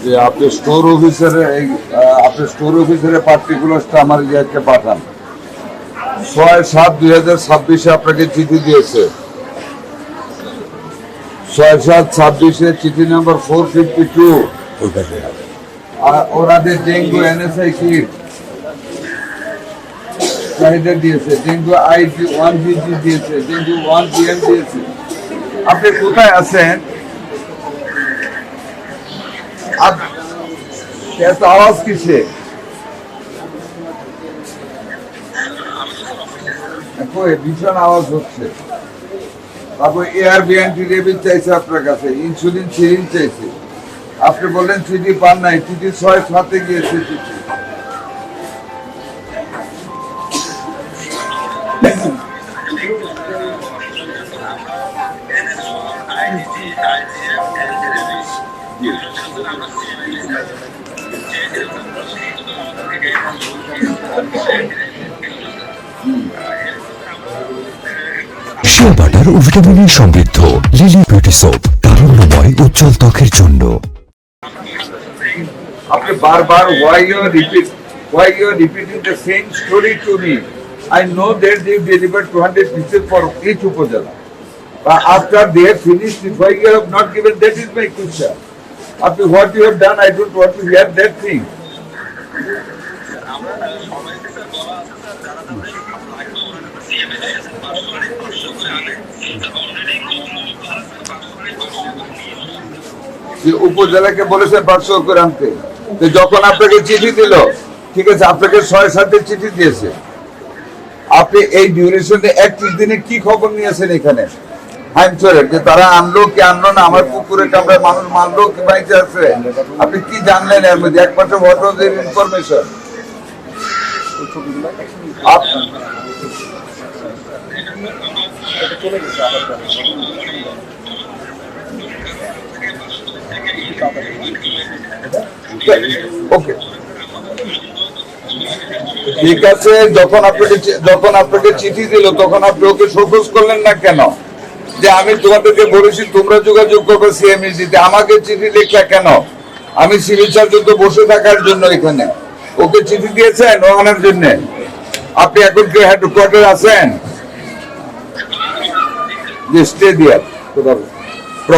যে আপনি স্টোর অফিসারের পার্টিকুলারটা আমার ইয়াকে পাঠান। 6/7/2026 আপনাকে চিঠি দিয়েছে। 6/7/26 চিঠি নাম্বার 452। ওনাদের ডেঙ্গু NSI কিট চাহিদা দিয়েছে, ডেঙ্গু I1BG দিয়েছে, ডেঙ্গু 1BM দিয়েছে। আপনি কোথায় আছেন? এত আওয়াজ কিসে? ভীষণ আওয়াজ হচ্ছে। তারপর ARV অ্যান্টিরেবিক চাইছে আপনার কাছে, ইনসুলিন সিরিঞ্জ চাইছে। আপনি বললেন চিঠি পান নাই, চিঠি 6/7 গিয়েছে চিঠি। শিয়া বাটার ও ভিটামিন সমৃদ্ধ লিলি বিউটি সোপ, তারুণ্যময় উজ্জ্বল ত্বকের জন্য। আপনি বারবার why you are repeating the same story to me? I know that they delivered 200 pieces for each upazila. But after they have finished, why you have not given? That is my question. After what you have done, I don't want to hear that thing. উপজেলাকে বলেছে 500 করে আনতে। যখন আপনাকে চিঠি দিল, ঠিক আছে, আপনাকে 6/7 চিঠি দিয়েছে, আপনি এই ডিউরেশনে 31 দিনে কি খবর নিয়েছেন এখানে হাইমচরের, যে তারা আনলো কি আনলো না, আমার পুকুরে কামড়ে মানুষ মারলো কি বাইচে আছে, আপনি কি জানলেন এর মধ্যে? একমাত্র হোয়াট ওয়াজ দেয়ার ইনফরমেশন? ওকে, ঠিক আছে। যখন আপনাকে চিঠি দিল, তখন আপনি ওকে শোকজ করলেন না কেন? যে আমি তোমাদেরকে বলেছি তোমরা যোগাযোগ করবে CMED-তে, আমাকে চিঠি লিখলা কেন? আমি সিভিল সার্জন তো বসে থাকার জন্য এখানে, ওকে চিঠি দিয়েছেন ও আনার জন্য। আপনি এখন কি হেডকোয়ার্টার আছেন? যে স্টে দেয়ার।